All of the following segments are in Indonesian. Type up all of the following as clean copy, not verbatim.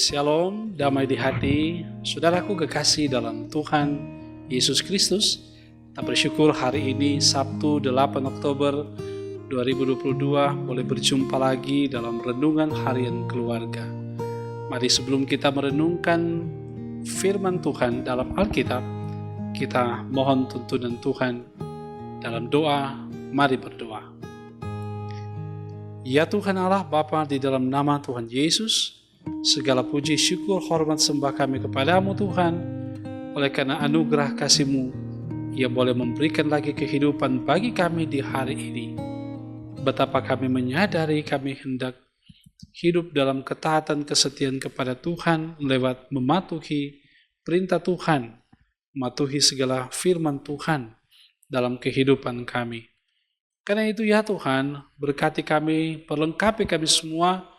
Shalom, damai di hati, saudaraku kekasih dalam Tuhan Yesus Kristus. Kita bersyukur hari ini Sabtu 8 Oktober 2022 boleh berjumpa lagi dalam renungan harian keluarga. Mari sebelum kita merenungkan firman Tuhan dalam Alkitab, kita mohon tuntunan Tuhan dalam doa. Mari berdoa. Ya Tuhan Allah Bapa, di dalam nama Tuhan Yesus, segala puji, syukur, hormat, sembah kami kepadamu Tuhan, oleh karena anugerah kasih-Mu yang boleh memberikan lagi kehidupan bagi kami di hari ini. Betapa kami menyadari kami hendak hidup dalam ketaatan kesetiaan kepada Tuhan lewat mematuhi perintah Tuhan, mematuhi segala firman Tuhan dalam kehidupan kami. Karena itu ya Tuhan, berkati kami, perlengkapi kami semua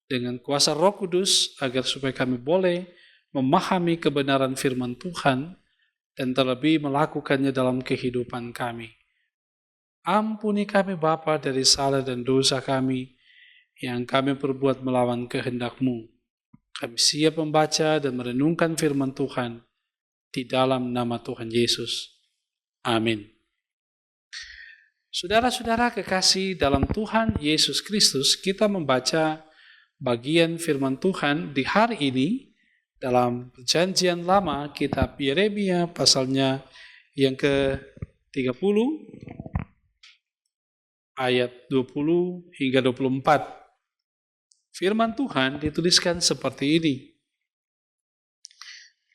dengan kuasa Roh Kudus, agar supaya kami boleh memahami kebenaran firman Tuhan dan terlebih melakukannya dalam kehidupan kami. Ampuni kami Bapa dari salah dan dosa kami yang kami perbuat melawan kehendak-Mu. Kami siap membaca dan merenungkan firman Tuhan di dalam nama Tuhan Yesus. Amin. Saudara-saudara kekasih dalam Tuhan Yesus Kristus, kita membaca bagian firman Tuhan di hari ini dalam Perjanjian Lama, kitab Yeremia pasalnya yang ke-30 ayat 20 hingga 24. Firman Tuhan dituliskan seperti ini.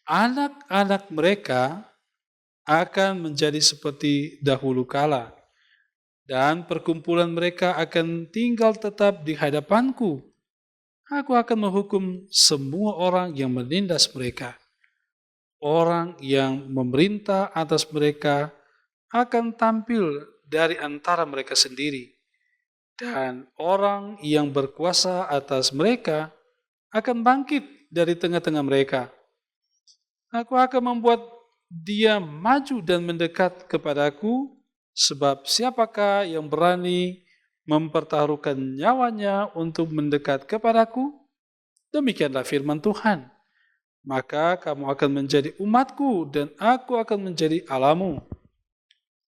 Anak-anak mereka akan menjadi seperti dahulu kala, dan perkumpulan mereka akan tinggal tetap di hadapanku. Aku akan menghukum semua orang yang menindas mereka. Orang yang memerintah atas mereka akan tampil dari antara mereka sendiri. Dan orang yang berkuasa atas mereka akan bangkit dari tengah-tengah mereka. Aku akan membuat dia maju dan mendekat kepadaku, sebab siapakah yang berani mempertaruhkan nyawanya untuk mendekat kepadaku? Demikianlah firman Tuhan. Maka kamu akan menjadi umatku dan aku akan menjadi Allahmu.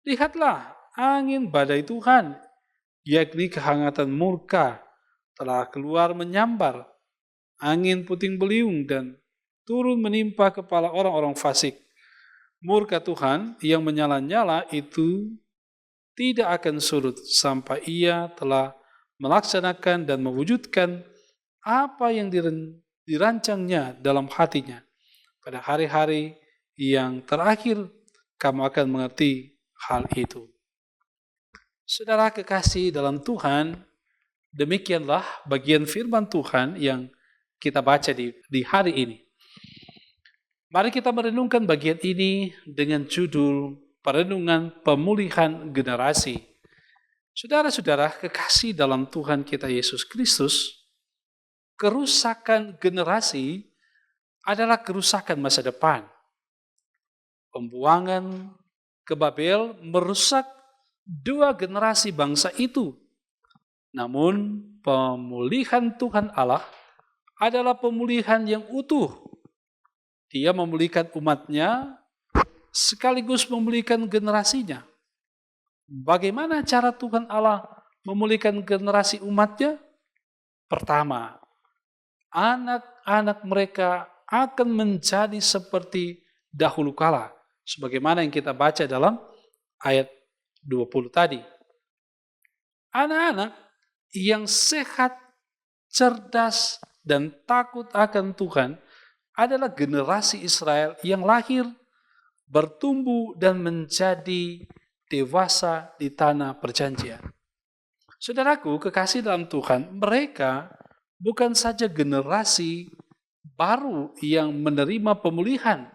Lihatlah, angin badai Tuhan, yakni kehangatan murka, telah keluar menyambar. Angin puting beliung dan turun menimpa kepala orang-orang fasik. Murka Tuhan yang menyala-nyala itu tidak akan surut sampai ia telah melaksanakan dan mewujudkan apa yang dirancangnya dalam hatinya. Pada hari-hari yang terakhir, kamu akan mengerti hal itu. Saudara kekasih dalam Tuhan, demikianlah bagian firman Tuhan yang kita baca di hari ini. Mari kita merenungkan bagian ini dengan judul Perenungan Pemulihan Generasi. Saudara-saudara kekasih dalam Tuhan kita Yesus Kristus, kerusakan generasi adalah kerusakan masa depan. Pembuangan ke Babel merusak dua generasi bangsa itu. Namun pemulihan Tuhan Allah adalah pemulihan yang utuh. Dia memulihkan umatnya sekaligus memulihkan generasinya. Bagaimana cara Tuhan Allah memulihkan generasi umatnya? Pertama, anak-anak mereka akan menjadi seperti dahulu kala, sebagaimana yang kita baca dalam ayat 20 tadi. Anak-anak yang sehat, cerdas, dan takut akan Tuhan adalah generasi Israel yang lahir, bertumbuh dan menjadi dewasa di tanah perjanjian. Saudaraku, kekasih dalam Tuhan, mereka bukan saja generasi baru yang menerima pemulihan,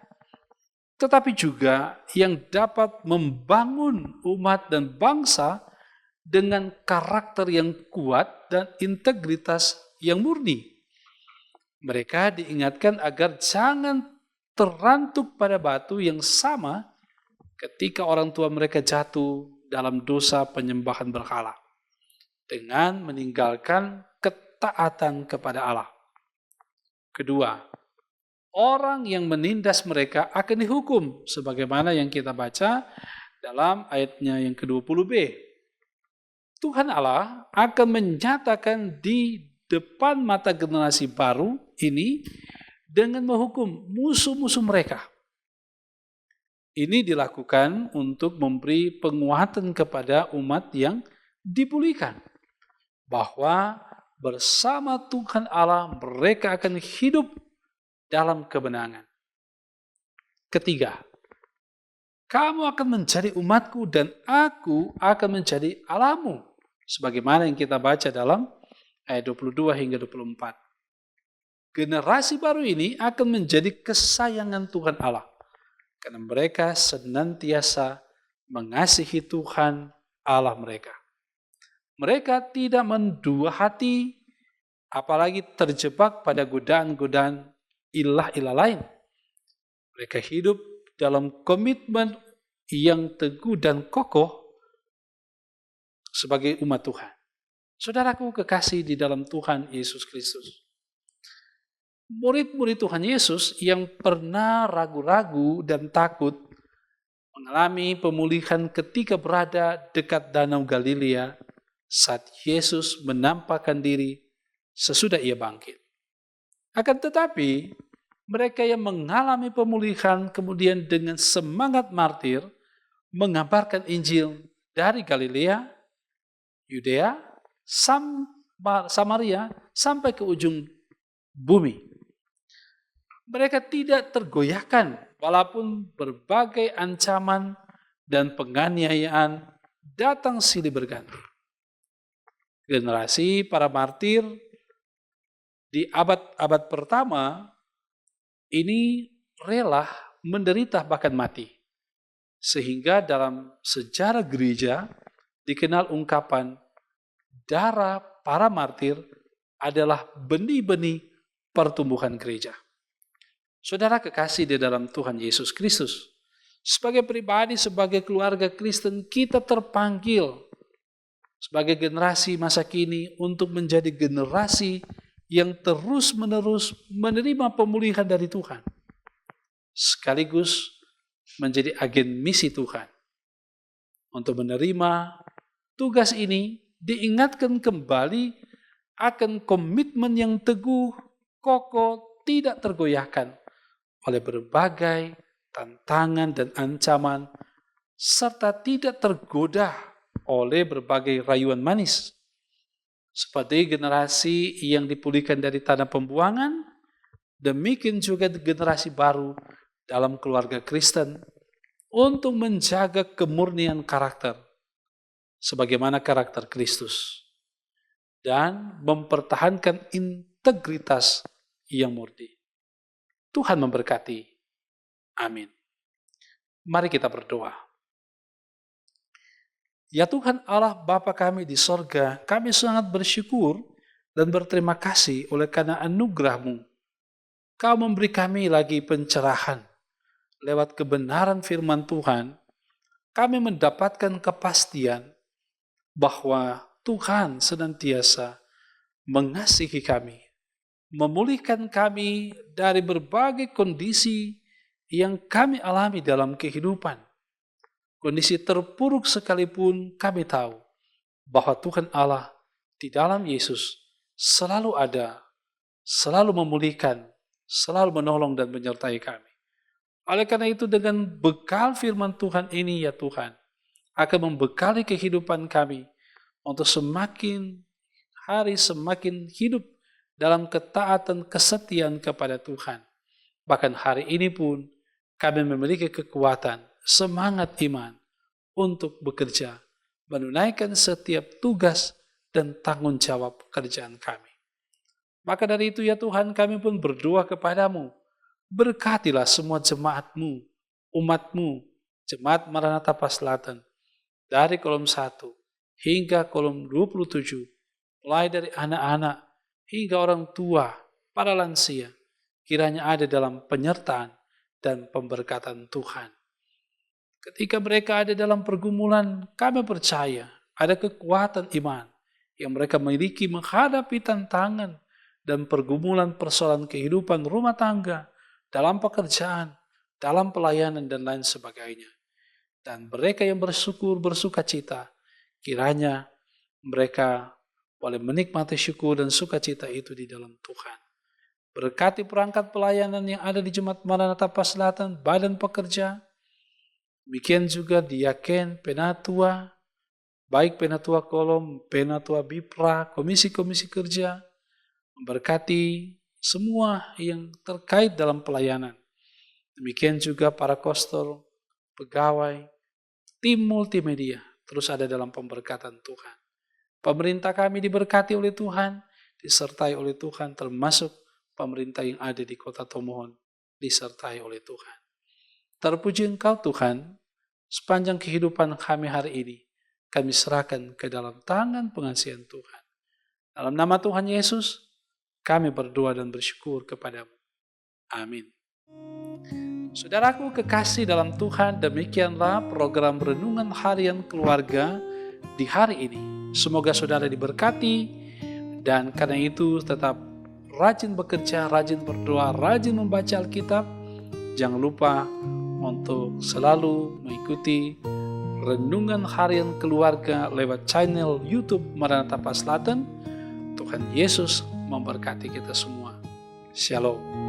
tetapi juga yang dapat membangun umat dan bangsa dengan karakter yang kuat dan integritas yang murni. Mereka diingatkan agar jangan terantuk pada batu yang sama ketika orang tua mereka jatuh dalam dosa penyembahan berhala dengan meninggalkan ketaatan kepada Allah. Kedua, orang yang menindas mereka akan dihukum, sebagaimana yang kita baca dalam ayatnya yang ke-20b. Tuhan Allah akan menyatakan di depan mata generasi baru ini dengan menghukum musuh-musuh mereka. Ini dilakukan untuk memberi penguatan kepada umat yang dipulihkan, bahwa bersama Tuhan Allah mereka akan hidup dalam kebenangan. Ketiga, kamu akan menjadi umatku dan aku akan menjadi Allahmu, sebagaimana yang kita baca dalam ayat 22 hingga 24. Generasi baru ini akan menjadi kesayangan Tuhan Allah, karena mereka senantiasa mengasihi Tuhan Allah mereka. Mereka tidak mendua hati, apalagi terjebak pada godaan-godaan ilah-ilah lain. Mereka hidup dalam komitmen yang teguh dan kokoh sebagai umat Tuhan. Saudaraku kekasih di dalam Tuhan Yesus Kristus, murid-murid Tuhan Yesus yang pernah ragu-ragu dan takut mengalami pemulihan ketika berada dekat Danau Galilea saat Yesus menampakkan diri sesudah ia bangkit. Akan tetapi, mereka yang mengalami pemulihan kemudian dengan semangat martir mengabarkan Injil dari Galilea, Yudea, Samaria sampai ke ujung bumi. Mereka tidak tergoyahkan walaupun berbagai ancaman dan penganiayaan datang silih berganti. Generasi para martir di abad-abad pertama ini rela menderita bahkan mati. Sehingga dalam sejarah gereja dikenal ungkapan darah para martir adalah benih-benih pertumbuhan gereja. Saudara kekasih di dalam Tuhan Yesus Kristus, sebagai pribadi, sebagai keluarga Kristen, kita terpanggil sebagai generasi masa kini untuk menjadi generasi yang terus-menerus menerima pemulihan dari Tuhan, sekaligus menjadi agen misi Tuhan. Untuk menerima tugas ini, diingatkan kembali akan komitmen yang teguh, kokoh, tidak tergoyahkan oleh berbagai tantangan dan ancaman, serta tidak tergoda oleh berbagai rayuan manis. Seperti generasi yang dipulihkan dari tanah pembuangan, demikian juga generasi baru dalam keluarga Kristen untuk menjaga kemurnian karakter sebagaimana karakter Kristus dan mempertahankan integritas yang murni. Tuhan memberkati. Amin. Mari kita berdoa. Ya Tuhan Allah Bapa kami di sorga, kami sangat bersyukur dan berterima kasih oleh karena anugerah-Mu. Kau memberi kami lagi pencerahan. Lewat kebenaran firman Tuhan, kami mendapatkan kepastian bahwa Tuhan senantiasa mengasihi kami, memulihkan kami dari berbagai kondisi yang kami alami dalam kehidupan. Kondisi terpuruk sekalipun kami tahu bahwa Tuhan Allah di dalam Yesus selalu ada, selalu memulihkan, selalu menolong dan menyertai kami. Oleh karena itu dengan bekal firman Tuhan ini ya Tuhan, akan membekali kehidupan kami untuk semakin hari semakin hidup dalam ketaatan kesetiaan kepada Tuhan. Bahkan hari ini pun kami memiliki kekuatan, semangat iman untuk bekerja, menunaikan setiap tugas dan tanggung jawab pekerjaan kami. Maka dari itu ya Tuhan, kami pun berdoa kepadamu, berkatilah semua jemaat-Mu, umat-Mu, Jemaat Maranatha Paselatan, dari kolom 1 hingga kolom 27, mulai dari anak-anak hingga orang tua, para lansia, kiranya ada dalam penyertaan dan pemberkatan Tuhan. Ketika mereka ada dalam pergumulan, kami percaya ada kekuatan iman yang mereka miliki menghadapi tantangan dan pergumulan persoalan kehidupan rumah tangga, dalam pekerjaan, dalam pelayanan, dan lain sebagainya. Dan mereka yang bersyukur, bersuka cita, kiranya mereka boleh menikmati syukur dan sukacita itu di dalam Tuhan. Berkati perangkat pelayanan yang ada di Jemaat Maranatha Paslatan, badan pekerja, demikian juga diaken, penatua, baik penatua kolom, penatua bipra, komisi-komisi kerja, memberkati semua yang terkait dalam pelayanan. Demikian juga para kostor, pegawai, tim multimedia, terus ada dalam pemberkatan Tuhan. Pemerintah kami diberkati oleh Tuhan, disertai oleh Tuhan, termasuk pemerintah yang ada di Kota Tomohon, disertai oleh Tuhan. Terpuji Engkau Tuhan, sepanjang kehidupan kami hari ini, kami serahkan ke dalam tangan pengasihan Tuhan. Dalam nama Tuhan Yesus, kami berdoa dan bersyukur kepadamu. Amin. Saudaraku kekasih dalam Tuhan, demikianlah program Renungan Harian Keluarga di hari ini. Semoga saudara diberkati, dan karena itu tetap rajin bekerja, rajin berdoa, rajin membaca Alkitab. Jangan lupa untuk selalu mengikuti Renungan Harian Keluarga lewat channel YouTube Maranatha Paslatan. Tuhan Yesus memberkati kita semua. Shalom.